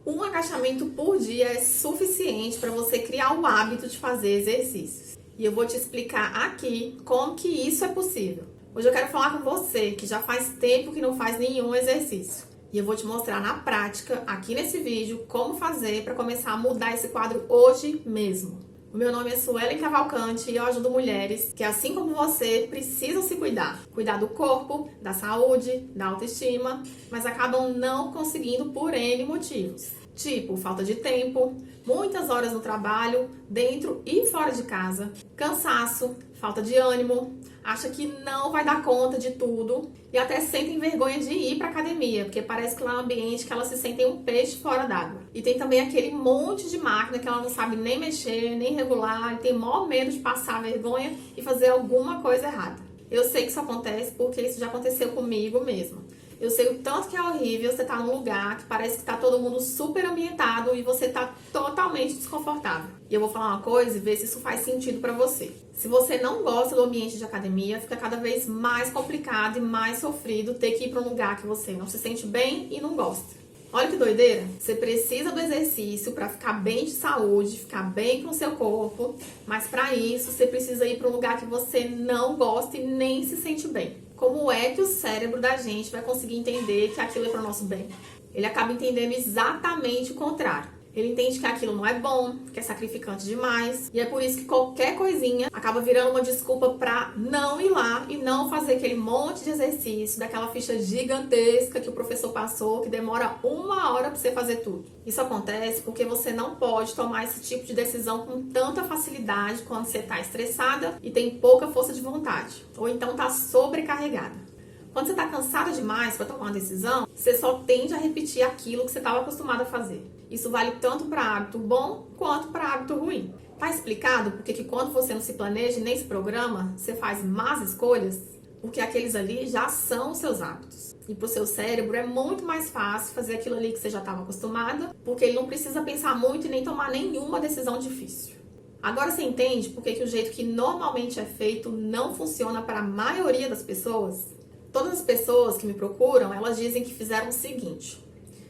Um agachamento por dia é suficiente para você criar o hábito de fazer exercícios. E eu vou te explicar aqui como que isso é possível. Hoje eu quero falar com você que já faz tempo que não faz nenhum exercício. E eu vou te mostrar na prática, aqui nesse vídeo, como fazer para começar a mudar esse quadro hoje mesmo. O meu nome é Suelen Cavalcante e eu ajudo mulheres que, assim como você, precisam se cuidar. Cuidar do corpo, da saúde, da autoestima, mas acabam não conseguindo por N motivos. Tipo, falta de tempo, muitas horas no trabalho, dentro e fora de casa, cansaço, falta de ânimo, acha que não vai dar conta de tudo e até sentem vergonha de ir para academia, porque parece que lá é um ambiente que elas se sentem um peixe fora d'água. E tem também aquele monte de máquina que ela não sabe nem mexer, nem regular, e tem maior medo de passar vergonha e fazer alguma coisa errada. Eu sei que isso acontece porque isso já aconteceu comigo mesmo. Eu sei o tanto que é horrível você estar num lugar que parece que está todo mundo super ambientado e você está totalmente desconfortável. E eu vou falar uma coisa e ver se isso faz sentido para você. Se você não gosta do ambiente de academia, fica cada vez mais complicado e mais sofrido ter que ir para um lugar que você não se sente bem e não gosta. Olha que doideira! Você precisa do exercício para ficar bem de saúde, ficar bem com o seu corpo, mas para isso você precisa ir para um lugar que você não gosta e nem se sente bem. Como é que o cérebro da gente vai conseguir entender que aquilo é para o nosso bem? Ele acaba entendendo exatamente o contrário. Ele entende que aquilo não é bom, que é sacrificante demais, e é por isso que qualquer coisinha acaba virando uma desculpa para não ir lá e não fazer aquele monte de exercício, daquela ficha gigantesca que o professor passou, que demora 1 hora para você fazer tudo. Isso acontece porque você não pode tomar esse tipo de decisão com tanta facilidade quando você está estressada e tem pouca força de vontade, ou então está sobrecarregada. Quando você está cansada demais para tomar uma decisão, você só tende a repetir aquilo que você estava acostumado a fazer. Isso vale tanto para hábito bom quanto para hábito ruim. Tá explicado porque que quando você não se planeja e nem se programa, você faz más escolhas? Porque aqueles ali já são os seus hábitos. E para o seu cérebro é muito mais fácil fazer aquilo ali que você já estava acostumada, porque ele não precisa pensar muito e nem tomar nenhuma decisão difícil. Agora você entende porque que o jeito que normalmente é feito não funciona para a maioria das pessoas? Todas as pessoas que me procuram, elas dizem que fizeram o seguinte: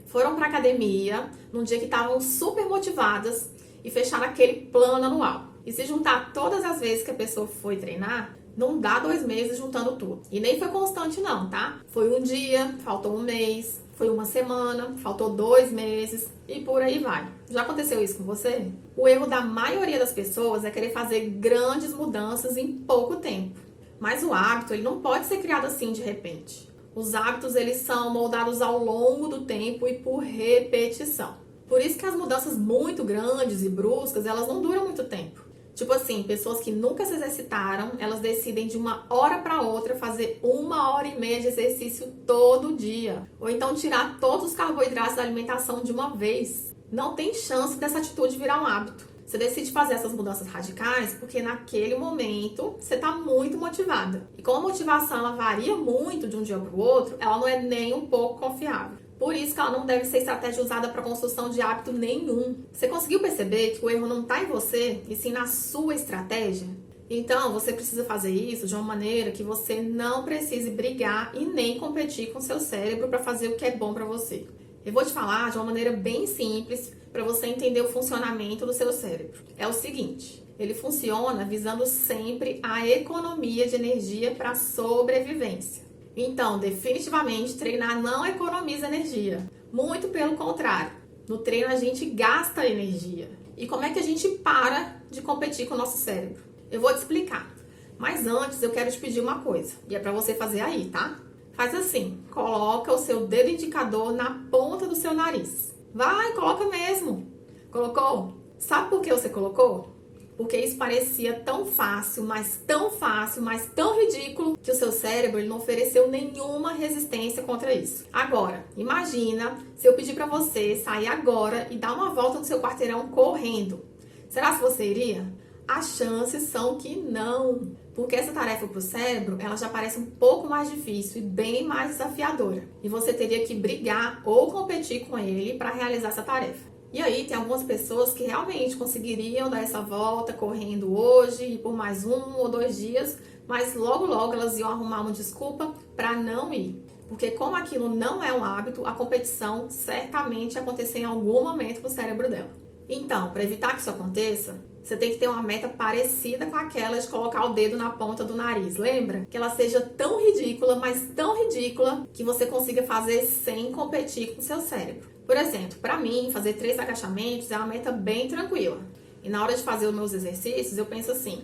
foram para academia num dia que estavam super motivadas e fecharam aquele plano anual. E se juntar todas as vezes que a pessoa foi treinar, não dá 2 meses juntando tudo. E nem foi constante não, tá? Foi um dia, faltou um mês, foi uma semana, faltou 2 meses e por aí vai. Já aconteceu isso com você? O erro da maioria das pessoas é querer fazer grandes mudanças em pouco tempo. Mas o hábito, ele não pode ser criado assim de repente. Os hábitos, eles são moldados ao longo do tempo e por repetição. Por isso que as mudanças muito grandes e bruscas, elas não duram muito tempo. Tipo assim, pessoas que nunca se exercitaram, elas decidem de uma hora para outra fazer 1 hora e meia de exercício todo dia. Ou então tirar todos os carboidratos da alimentação de uma vez. Não tem chance dessa atitude virar um hábito. Você decide fazer essas mudanças radicais porque naquele momento você está muito motivada. E como a motivação ela varia muito de um dia para o outro, ela não é nem um pouco confiável. Por isso que ela não deve ser estratégia usada para construção de hábito nenhum. Você conseguiu perceber que o erro não está em você, e sim na sua estratégia? Então, você precisa fazer isso de uma maneira que você não precise brigar e nem competir com seu cérebro para fazer o que é bom para você. Eu vou te falar de uma maneira bem simples para você entender o funcionamento do seu cérebro. É o seguinte: ele funciona visando sempre a economia de energia para sobrevivência. Então, definitivamente, treinar não economiza energia. Muito pelo contrário. No treino a gente gasta energia. E como é que a gente para de competir com o nosso cérebro? Eu vou te explicar. Mas antes eu quero te pedir uma coisa. E é para você fazer aí, tá? Faz assim, coloca o seu dedo indicador na ponta do seu nariz. Vai, coloca mesmo. Colocou? Sabe por que você colocou? Porque isso parecia tão fácil, mas tão ridículo, que o seu cérebro ele não ofereceu nenhuma resistência contra isso. Agora, imagina se eu pedir para você sair agora e dar uma volta no seu quarteirão correndo. Será que você iria? As chances são que não. Porque essa tarefa para o cérebro, ela já parece um pouco mais difícil e bem mais desafiadora. E você teria que brigar ou competir com ele para realizar essa tarefa. E aí tem algumas pessoas que realmente conseguiriam dar essa volta correndo hoje e por mais 1 ou 2 dias, mas logo elas iam arrumar uma desculpa para não ir. Porque como aquilo não é um hábito, a competição certamente acontecer em algum momento com o cérebro dela. Então, para evitar que isso aconteça, você tem que ter uma meta parecida com aquela de colocar o dedo na ponta do nariz. Lembra? Que ela seja tão ridícula, mas tão ridícula, que você consiga fazer sem competir com o seu cérebro. Por exemplo, para mim, fazer 3 agachamentos é uma meta bem tranquila. E na hora de fazer os meus exercícios, eu penso assim,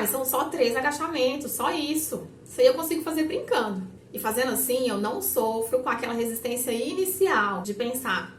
são só 3 agachamentos, só isso. Isso aí eu consigo fazer brincando. E fazendo assim, eu não sofro com aquela resistência inicial de pensar,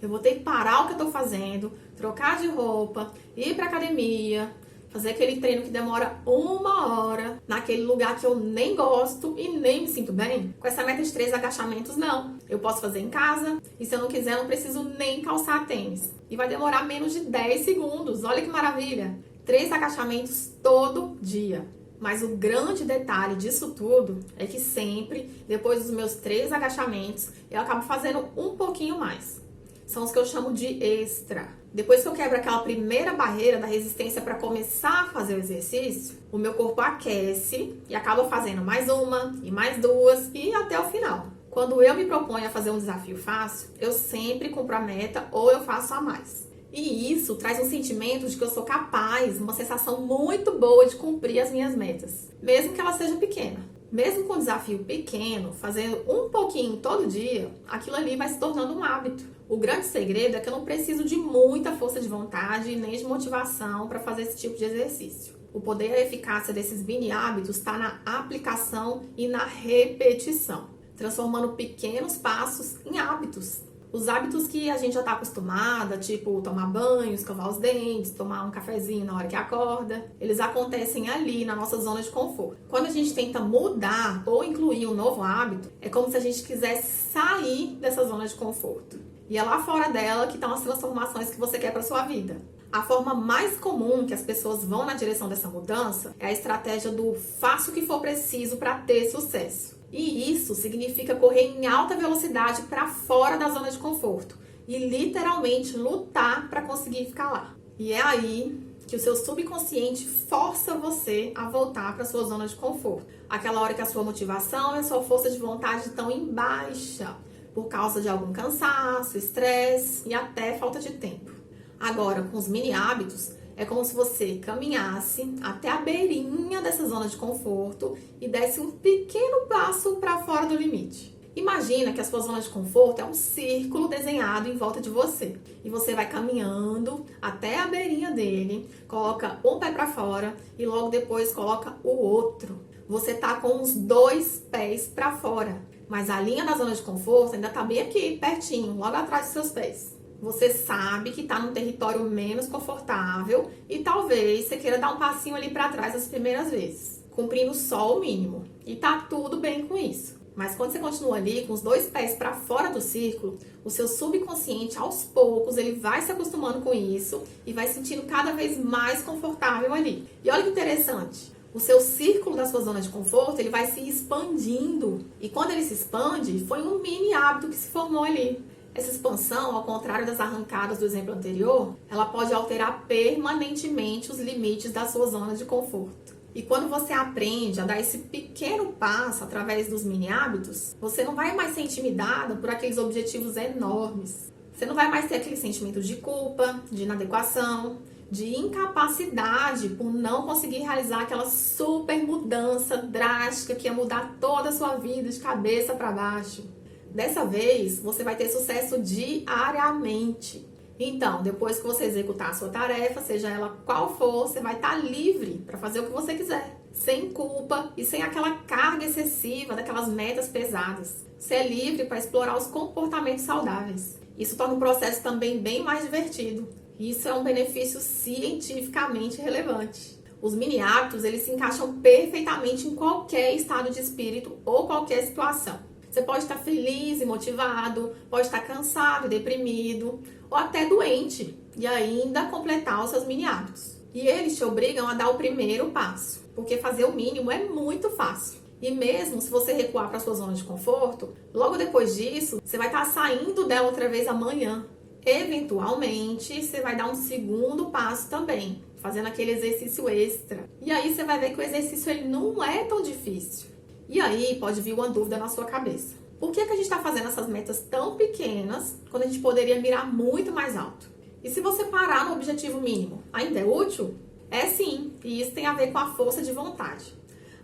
eu vou ter que parar o que eu tô fazendo, trocar de roupa, ir pra academia, fazer aquele treino que demora 1 hora, naquele lugar que eu nem gosto e nem me sinto bem. Com essa meta de 3 agachamentos, não. Eu posso fazer em casa e se eu não quiser, eu não preciso nem calçar tênis. E vai demorar menos de 10 segundos. Olha que maravilha! 3 agachamentos todo dia. Mas o grande detalhe disso tudo é que sempre, depois dos meus 3 agachamentos, eu acabo fazendo um pouquinho mais. São os que eu chamo de extra. Depois que eu quebro aquela primeira barreira da resistência para começar a fazer o exercício, o meu corpo aquece e acaba fazendo mais uma e mais 2 e até o final. Quando eu me proponho a fazer um desafio fácil, eu sempre cumpro a meta ou eu faço a mais. E isso traz um sentimento de que eu sou capaz, uma sensação muito boa de cumprir as minhas metas, mesmo que ela seja pequena. Mesmo com um desafio pequeno, fazendo um pouquinho todo dia, aquilo ali vai se tornando um hábito. O grande segredo é que eu não preciso de muita força de vontade nem de motivação para fazer esse tipo de exercício. O poder e a eficácia desses mini hábitos está na aplicação e na repetição, transformando pequenos passos em hábitos. Os hábitos que a gente já está acostumada, tipo tomar banho, escovar os dentes, tomar um cafezinho na hora que acorda, eles acontecem ali na nossa zona de conforto. Quando a gente tenta mudar ou incluir um novo hábito, é como se a gente quisesse sair dessa zona de conforto. E é lá fora dela que estão as transformações que você quer para sua vida. A forma mais comum que as pessoas vão na direção dessa mudança é a estratégia do faça o que for preciso para ter sucesso. E isso significa correr em alta velocidade para fora da zona de conforto e literalmente lutar para conseguir ficar lá. E é aí que o seu subconsciente força você a voltar para sua zona de conforto. Aquela hora que a sua motivação e a sua força de vontade estão em baixa por causa de algum cansaço, estresse e até falta de tempo. Agora, com os mini hábitos, é como se você caminhasse até a beirinha dessa zona de conforto e desse um pequeno passo para fora do limite. Imagina que a sua zona de conforto é um círculo desenhado em volta de você. E você vai caminhando até a beirinha dele, coloca um pé para fora e logo depois coloca o outro. Você tá com os 2 pés para fora, mas a linha da zona de conforto ainda tá bem aqui, pertinho, logo atrás dos seus pés. Você sabe que está num território menos confortável e talvez você queira dar um passinho ali para trás as primeiras vezes, cumprindo só o mínimo. E tá tudo bem com isso. Mas quando você continua ali com os 2 pés para fora do círculo, o seu subconsciente, aos poucos, ele vai se acostumando com isso e vai se sentindo cada vez mais confortável ali. E olha que interessante. O seu círculo da sua zona de conforto, ele vai se expandindo. E quando ele se expande, foi um mini hábito que se formou ali. Essa expansão, ao contrário das arrancadas do exemplo anterior, ela pode alterar permanentemente os limites da sua zona de conforto. E quando você aprende a dar esse pequeno passo através dos mini hábitos, você não vai mais ser intimidada por aqueles objetivos enormes. Você não vai mais ter aquele sentimento de culpa, de inadequação, de incapacidade por não conseguir realizar aquela super mudança drástica que ia mudar toda a sua vida de cabeça para baixo. Dessa vez, você vai ter sucesso diariamente. Então, depois que você executar a sua tarefa, seja ela qual for, você vai estar livre para fazer o que você quiser. Sem culpa e sem aquela carga excessiva daquelas metas pesadas. Você é livre para explorar os comportamentos saudáveis. Isso torna o processo também bem mais divertido. Isso é um benefício cientificamente relevante. Os mini hábitos, eles se encaixam perfeitamente em qualquer estado de espírito ou qualquer situação. Você pode estar feliz e motivado, pode estar cansado e deprimido, ou até doente, e ainda completar os seus mini hábitos. E eles te obrigam a dar o primeiro passo, porque fazer o mínimo é muito fácil. E mesmo se você recuar para a sua zona de conforto, logo depois disso, você vai estar saindo dela outra vez amanhã. Eventualmente, você vai dar um segundo passo também, fazendo aquele exercício extra. E aí você vai ver que o exercício ele não é tão difícil. E aí pode vir uma dúvida na sua cabeça. Por que a gente está fazendo essas metas tão pequenas quando a gente poderia mirar muito mais alto? E se você parar no objetivo mínimo, ainda é útil? É sim, e isso tem a ver com a força de vontade.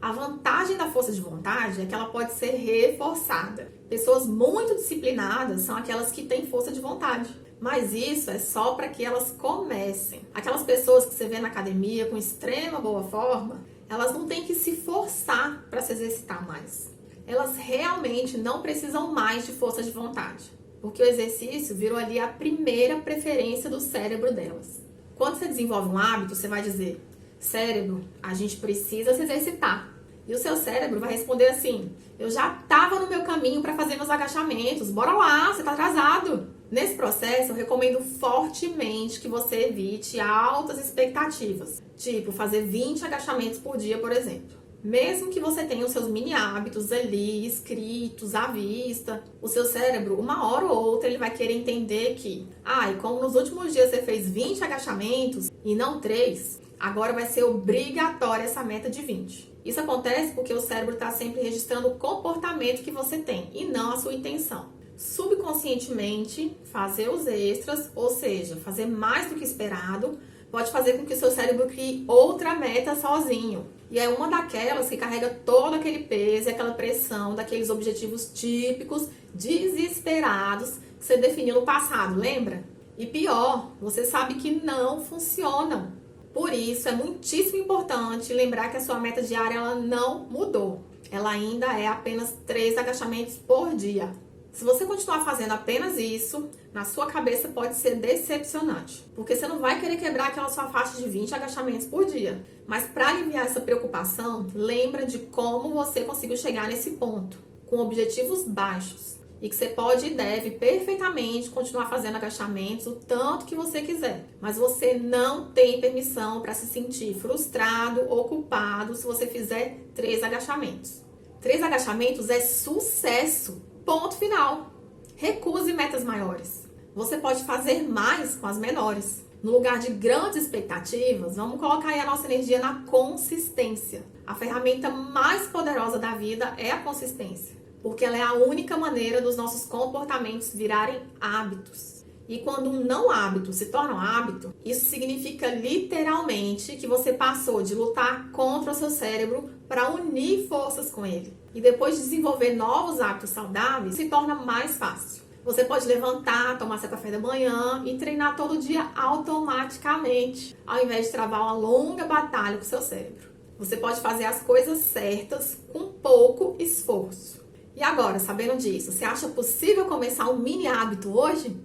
A vantagem da força de vontade é que ela pode ser reforçada. Pessoas muito disciplinadas são aquelas que têm força de vontade. Mas isso é só para que elas comecem. Aquelas pessoas que você vê na academia com extrema boa forma, elas não têm que se forçar para se exercitar mais. Elas realmente não precisam mais de força de vontade, porque o exercício virou ali a primeira preferência do cérebro delas. Quando você desenvolve um hábito, você vai dizer: cérebro, a gente precisa se exercitar. E o seu cérebro vai responder assim: eu já estava no meu caminho para fazer meus agachamentos, bora lá, você está atrasado. Nesse processo, eu recomendo fortemente que você evite altas expectativas, tipo fazer 20 agachamentos por dia, por exemplo. Mesmo que você tenha os seus mini hábitos ali, escritos, à vista, o seu cérebro, uma hora ou outra, ele vai querer entender que, e como nos últimos dias você fez 20 agachamentos e não 3, agora vai ser obrigatória essa meta de 20. Isso acontece porque o cérebro está sempre registrando o comportamento que você tem e não a sua intenção. Subconscientemente, fazer os extras, ou seja, fazer mais do que esperado, pode fazer com que o seu cérebro crie outra meta sozinho. E é uma daquelas que carrega todo aquele peso e aquela pressão daqueles objetivos típicos, desesperados, que você definiu no passado, lembra? E pior, você sabe que não funcionam. Por isso, é muitíssimo importante lembrar que a sua meta diária ela não mudou. Ela ainda é apenas 3 agachamentos por dia. Se você continuar fazendo apenas isso, na sua cabeça pode ser decepcionante, porque você não vai querer quebrar aquela sua faixa de 20 agachamentos por dia. Mas para aliviar essa preocupação, lembra de como você conseguiu chegar nesse ponto, com objetivos baixos, e que você pode e deve perfeitamente continuar fazendo agachamentos o tanto que você quiser. Mas você não tem permissão para se sentir frustrado ou culpado se você fizer 3 agachamentos. 3 agachamentos é sucesso. Ponto final. Recuse metas maiores. Você pode fazer mais com as menores. No lugar de grandes expectativas, vamos colocar aí a nossa energia na consistência. A ferramenta mais poderosa da vida é a consistência, porque ela é a única maneira dos nossos comportamentos virarem hábitos. E quando um não hábito se torna um hábito, isso significa literalmente que você passou de lutar contra o seu cérebro para unir forças com ele. E depois de desenvolver novos hábitos saudáveis, se torna mais fácil. Você pode levantar, tomar seu café da manhã e treinar todo dia automaticamente, ao invés de travar uma longa batalha com o seu cérebro. Você pode fazer as coisas certas com pouco esforço. E agora, sabendo disso, você acha possível começar um mini hábito hoje?